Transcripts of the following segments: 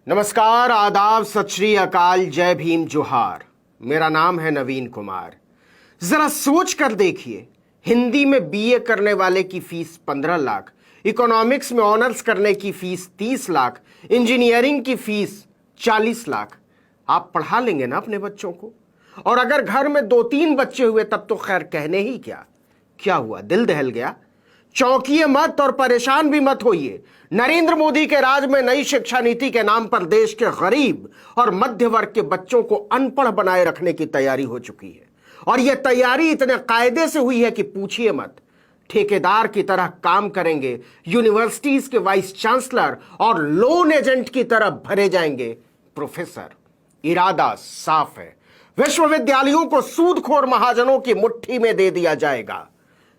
नमस्कार, आदाब, सत श्री अकाल, जय भीम, जोहार। मेरा नाम है नवीन कुमार। जरा सोच कर देखिए, हिंदी में बीए करने वाले की फीस 15 लाख, इकोनॉमिक्स में ऑनर्स करने की फीस 30 लाख, इंजीनियरिंग की फीस 40 लाख। आप पढ़ा लेंगे ना अपने बच्चों को? और अगर घर में 2-3 बच्चे हुए तब तो खैर कहने ही क्या हुआ, दिल दहल गया। चौंकिए मत और परेशान भी मत होइए। नरेंद्र मोदी के राज में नई शिक्षा नीति के नाम पर देश के गरीब और मध्य वर्ग के बच्चों को अनपढ़ बनाए रखने की तैयारी हो चुकी है। और यह तैयारी इतने कायदे से हुई है कि पूछिए मत। ठेकेदार की तरह काम करेंगे, यूनिवर्सिटीज के वाइस चांसलर और लोन एजेंट की तरह भरे जाएंगे प्रोफेसर। इरादा साफ है, विश्वविद्यालयों को सूदखोर महाजनों की मुट्ठी में दे दिया जाएगा।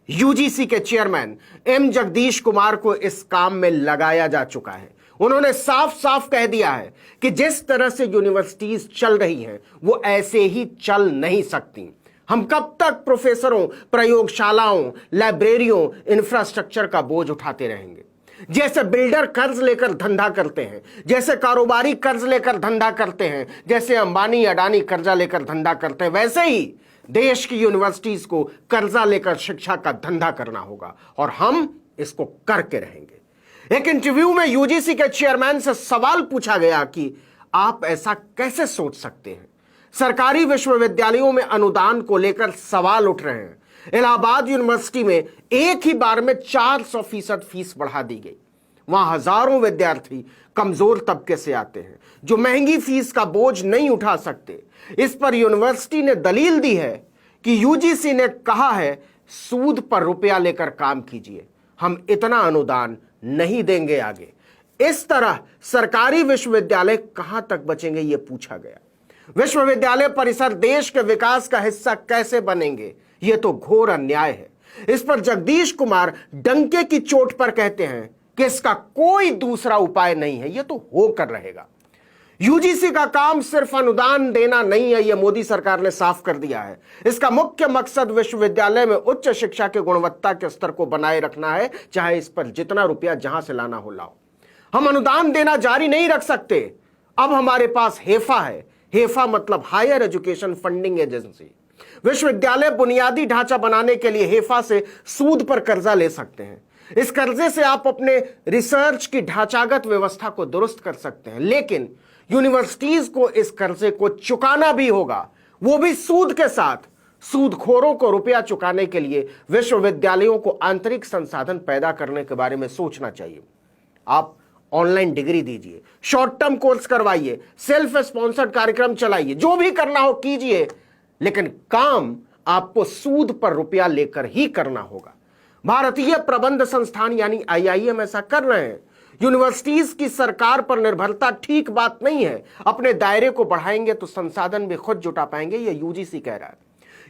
यूजीसी के चेयरमैन एम जगदीश कुमार को इस काम में लगाया जा चुका है। उन्होंने साफ साफ कह दिया है कि जिस तरह से यूनिवर्सिटीज चल रही हैं वो ऐसे ही चल नहीं सकती। हम कब तक प्रोफेसरों, प्रयोगशालाओं, लाइब्रेरियों, इंफ्रास्ट्रक्चर का बोझ उठाते रहेंगे? जैसे बिल्डर कर्ज लेकर धंधा करते हैं, जैसे कारोबारी कर्ज लेकर धंधा करते हैं, जैसे अंबानी अडानी कर्जा लेकर धंधा करते हैं, वैसे ही देश की यूनिवर्सिटीज को कर्जा लेकर शिक्षा का धंधा करना होगा और हम इसको करके रहेंगे। एक इंटरव्यू में यूजीसी के चेयरमैन से सवाल पूछा गया कि आप ऐसा कैसे सोच सकते हैं? सरकारी विश्वविद्यालयों में अनुदान को लेकर सवाल उठ रहे हैं। इलाहाबाद यूनिवर्सिटी में एक ही बार में 400% फीस बढ़ा दी गई। वहां हजारों विद्यार्थी कमजोर तबके से आते हैं जो महंगी फीस का बोझ नहीं उठा सकते। इस पर यूनिवर्सिटी ने दलील दी है कि यूजीसी ने कहा है सूद पर रुपया लेकर काम कीजिए, हम इतना अनुदान नहीं देंगे आगे। इस तरह सरकारी विश्वविद्यालय कहां तक बचेंगे, यह पूछा गया। विश्वविद्यालय परिसर देश के विकास का हिस्सा कैसे बनेंगे, यह तो घोर अन्याय है। इस पर जगदीश कुमार डंके की चोट पर कहते हैं कि इसका कोई दूसरा उपाय नहीं है, यह तो होकर रहेगा। यूजीसी का काम सिर्फ अनुदान देना नहीं है, यह मोदी सरकार ने साफ कर दिया है। इसका मुख्य मकसद विश्वविद्यालय में उच्च शिक्षा की गुणवत्ता के स्तर को बनाए रखना है, चाहे इस पर जितना रुपया जहां से लाना हो लाओ। हम अनुदान देना जारी नहीं रख सकते। अब हमारे पास हेफा है। हेफा मतलब हायर एजुकेशन फंडिंग एजेंसी। विश्वविद्यालय बुनियादी ढांचा बनाने के लिए हेफा से सूद पर कर्जा ले सकते हैं। इस कर्जे से आप अपने रिसर्च की ढांचागत व्यवस्था को दुरुस्त कर सकते हैं, लेकिन यूनिवर्सिटीज को इस कर्जे को चुकाना भी होगा, वो भी सूद के साथ। सूदखोरों को रुपया चुकाने के लिए विश्वविद्यालयों को आंतरिक संसाधन पैदा करने के बारे में सोचना चाहिए। आप ऑनलाइन डिग्री दीजिए, शॉर्ट टर्म कोर्स करवाइए, सेल्फ स्पॉन्सर्ड कार्यक्रम चलाइए, जो भी करना हो कीजिए, लेकिन काम आपको सूद पर रुपया लेकर ही करना होगा। भारतीय प्रबंध संस्थान यानी आईआईएम ऐसा कर रहे हैं। यूनिवर्सिटीज की सरकार पर निर्भरता ठीक बात नहीं है। अपने दायरे को बढ़ाएंगे तो संसाधन भी खुद जुटा पाएंगे, यह यूजीसी कह रहा है।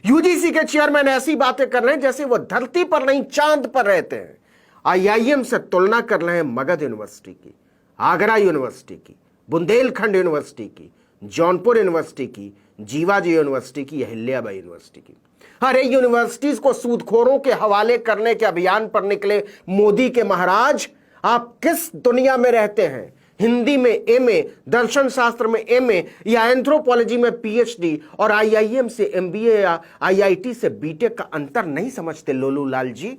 यूजीसी के चेयरमैन ऐसी बातें कर रहे हैं जैसे वो धरती पर नहीं चांद पर रहते हैं। आईआईएम से तुलना कर रहे हैं मगध यूनिवर्सिटी की, आगरा यूनिवर्सिटी की, बुंदेलखंड यूनिवर्सिटी की, जौनपुर यूनिवर्सिटी की, जीवाजी यूनिवर्सिटी की, अहिल्याबाई यूनिवर्सिटी की। अरे यूनिवर्सिटीज को सूदखोरों के हवाले करने के अभियान पर निकले मोदी के महाराज, आप किस दुनिया में रहते हैं? हिंदी में एमए, दर्शन शास्त्र में एमए या एंथ्रोपोलॉजी में पीएचडी और आईआईएम से एमबीए या आईआईटी से बीटेक का अंतर नहीं समझते लोलू लाल जी?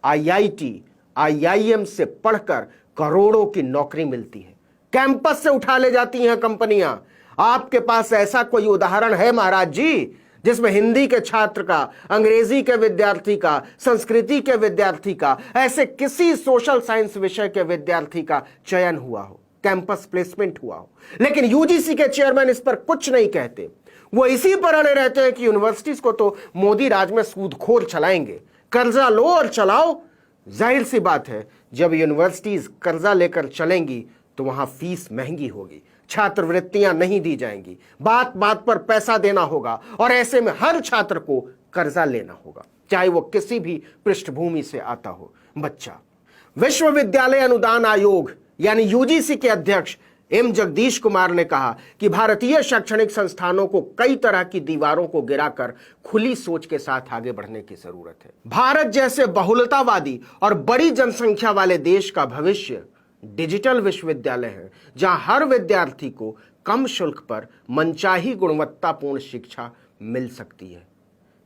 आईआईटी, आईआईएम से पढ़कर करोड़ों की नौकरी मिलती है, कैंपस से उठा ले जाती हैं कंपनियां। आपके पास ऐसा कोई उदाहरण है महाराज जी जिसमें हिंदी के छात्र का, अंग्रेजी के विद्यार्थी का, संस्कृति के विद्यार्थी का, ऐसे किसी सोशल साइंस विषय के विद्यार्थी का चयन हुआ हो, कैंपस प्लेसमेंट हुआ हो? लेकिन यूजीसी के चेयरमैन इस पर कुछ नहीं कहते। वो इसी पर अड़े रहते हैं कि यूनिवर्सिटीज को तो मोदी राज में सूदखोर चलाएंगे, कर्जा लो और चलाओ। जाहिर सी बात है, जब यूनिवर्सिटीज कर्जा लेकर चलेंगी तो वहां फीस महंगी होगी, छात्रवृत्तियां नहीं दी जाएंगी, बात बात पर पैसा देना होगा और ऐसे में हर छात्र को कर्जा लेना होगा, चाहे वो किसी भी पृष्ठभूमि से आता हो बच्चा। विश्वविद्यालय अनुदान आयोग यानी यूजीसी के अध्यक्ष एम जगदीश कुमार ने कहा कि भारतीय शैक्षणिक संस्थानों को कई तरह की दीवारों को गिराकर खुली सोच के साथ आगे बढ़ने की जरूरत है। भारत जैसे बहुलतावादी और बड़ी जनसंख्या वाले देश का भविष्य डिजिटल विश्वविद्यालय हैं जहां हर विद्यार्थी को कम शुल्क पर मनचाही गुणवत्तापूर्ण शिक्षा मिल सकती है।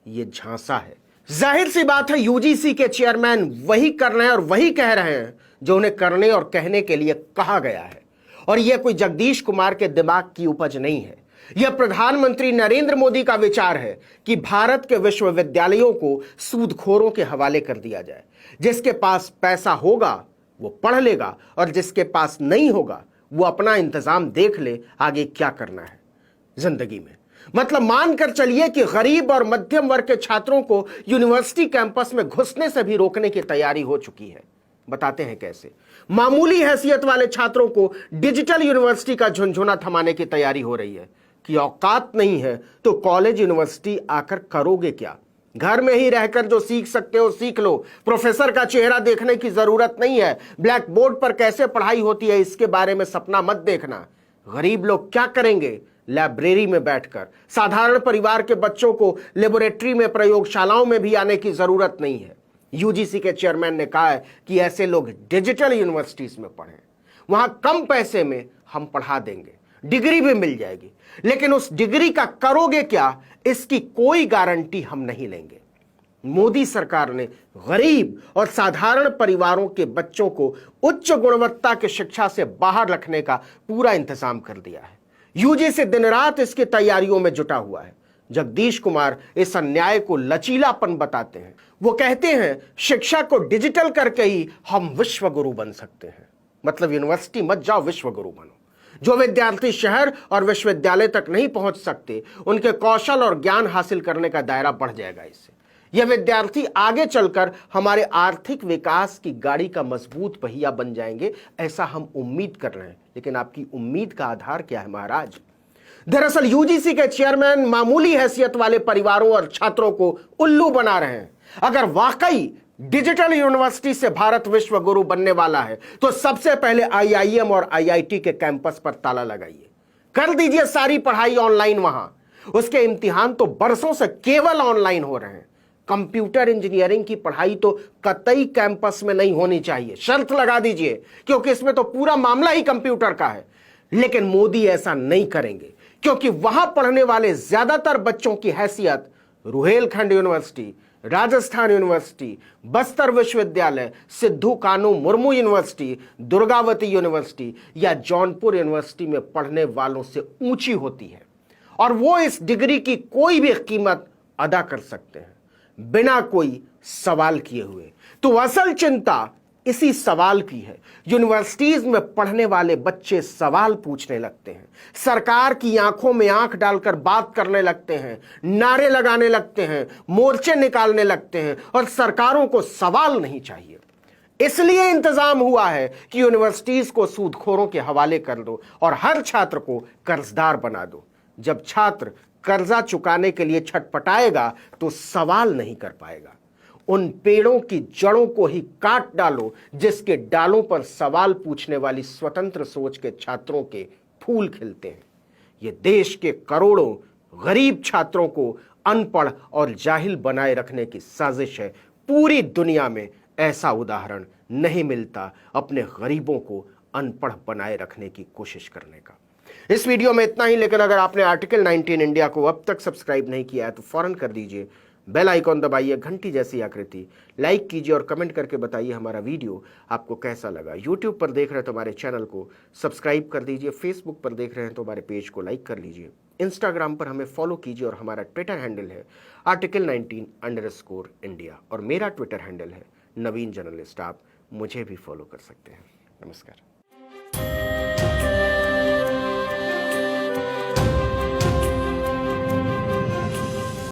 ये झांसा है। जाहिर सी बात है, यूजीसी के चेयरमैन वही कर रहे हैं और वही कह रहे हैं जो उन्हें करने और कहने के लिए कहा गया है। और यह कोई जगदीश कुमार के दिमाग की उपज नहीं है। यह प्रधानमंत्री नरेंद्र मोदी का विचार है कि भारत के विश्वविद्यालयों को सूदखोरों के हवाले कर दिया जाए। जिसके पास पैसा होगा वो पढ़ लेगा और जिसके पास नहीं होगा वो अपना इंतजाम देख ले आगे क्या करना है जिंदगी में। मतलब मानकर चलिए कि गरीब और मध्यम वर्ग के छात्रों को यूनिवर्सिटी कैंपस में घुसने से भी रोकने की तैयारी हो चुकी है। बताते हैं कैसे। मामूली हैसियत वाले छात्रों को डिजिटल यूनिवर्सिटी का झुनझुना थमाने की तैयारी हो रही है कि औकात नहीं है तो कॉलेज यूनिवर्सिटी आकर करोगे क्या। घर में ही रहकर जो सीख सकते हो सीख लो। प्रोफेसर का चेहरा देखने की जरूरत नहीं है। ब्लैक बोर्ड पर कैसे पढ़ाई होती है इसके बारे में सपना मत देखना। गरीब लोग क्या करेंगे लाइब्रेरी में बैठकर। साधारण परिवार के बच्चों को लेबोरेटरी में प्रयोगशालाओं में भी आने की जरूरत नहीं है। यूजीसी के चेयरमैन ने कहा है कि ऐसे लोग डिजिटल यूनिवर्सिटीज में पढ़ें। वहां कम पैसे में हम पढ़ा देंगे, डिग्री भी मिल जाएगी, लेकिन उस डिग्री का करोगे क्या इसकी कोई गारंटी हम नहीं लेंगे। मोदी सरकार ने गरीब और साधारण परिवारों के बच्चों को उच्च गुणवत्ता की शिक्षा से बाहर रखने का पूरा इंतजाम कर दिया है। यूजीसी दिन रात इसकी तैयारियों में जुटा हुआ है। जगदीश कुमार इस अन्याय को लचीलापन बताते हैं। वो कहते हैं शिक्षा को डिजिटल करके ही हम विश्व गुरु बन सकते हैं। मतलब यूनिवर्सिटी मत जाओ, विश्व गुरु बनो। जो विद्यार्थी शहर और विश्वविद्यालय तक नहीं पहुंच सकते उनके कौशल और ज्ञान हासिल करने का दायरा बढ़ जाएगा। इससे यह विद्यार्थी आगे चलकर हमारे आर्थिक विकास की गाड़ी का मजबूत पहिया बन जाएंगे, ऐसा हम उम्मीद कर रहे हैं। लेकिन आपकी उम्मीद का आधार क्या है महाराज। दरअसल यूजीसी के चेयरमैन मामूली हैसियत वाले परिवारों और छात्रों को उल्लू बना रहे हैं। अगर वाकई डिजिटल यूनिवर्सिटी से भारत विश्व गुरु बनने वाला है तो सबसे पहले आईआईएम और आईआईटी के कैंपस पर ताला लगाइए। कर दीजिए सारी पढ़ाई ऑनलाइन। वहां उसके इम्तिहान तो बरसों से केवल ऑनलाइन हो रहे हैं। कंप्यूटर इंजीनियरिंग की पढ़ाई तो कतई कैंपस में नहीं होनी चाहिए, शर्त लगा दीजिए, क्योंकि इसमें तो पूरा मामला ही कंप्यूटर का है। लेकिन मोदी ऐसा नहीं करेंगे क्योंकि वहां पढ़ने वाले ज्यादातर बच्चों की हैसियत रुहेलखंड यूनिवर्सिटी, राजस्थान यूनिवर्सिटी, बस्तर विश्वविद्यालय, सिद्धू कानू मुर्मू यूनिवर्सिटी, दुर्गावती यूनिवर्सिटी या जौनपुर यूनिवर्सिटी में पढ़ने वालों से ऊंची होती है। और वो इस डिग्री की कोई भी कीमत अदा कर सकते हैं बिना कोई सवाल किए हुए। तो असल चिंता इसी सवाल की है। यूनिवर्सिटीज में पढ़ने वाले बच्चे सवाल पूछने लगते हैं, सरकार की आंखों में आंख डालकर बात करने लगते हैं, नारे लगाने लगते हैं, मोर्चे निकालने लगते हैं और सरकारों को सवाल नहीं चाहिए। इसलिए इंतजाम हुआ है कि यूनिवर्सिटीज को सूदखोरों के हवाले कर दो और हर छात्र को कर्जदार बना दो। जब छात्र कर्जा चुकाने के लिए छटपटाएगा तो सवाल नहीं कर पाएगा। उन पेड़ों की जड़ों को ही काट डालो जिसके डालों पर सवाल पूछने वाली स्वतंत्र सोच के छात्रों के फूल खिलते हैं। ये देश के करोड़ों गरीब छात्रों को अनपढ़ और जाहिल बनाए रखने की साजिश है। पूरी दुनिया में ऐसा उदाहरण नहीं मिलता अपने गरीबों को अनपढ़ बनाए रखने की कोशिश करने का। इस वीडियो में इतना ही, लेकिन अगर आपने आर्टिकल 19 इंडिया को अब तक सब्सक्राइब नहीं किया है तो फौरन कर दीजिए। बेल आइकॉन दबाइए, घंटी जैसी आकृति, लाइक कीजिए और कमेंट करके बताइए हमारा वीडियो आपको कैसा लगा। यूट्यूब पर देख रहे हैं तो हमारे चैनल को सब्सक्राइब कर दीजिए। फेसबुक पर देख रहे हैं तो हमारे पेज को लाइक कर लीजिए। इंस्टाग्राम पर हमें फॉलो कीजिए और हमारा ट्विटर हैंडल है आर्टिकल 19_इंडिया और मेरा ट्विटर हैंडल है नवीन जर्नलिस्ट। आप मुझे भी फॉलो कर सकते हैं। नमस्कार।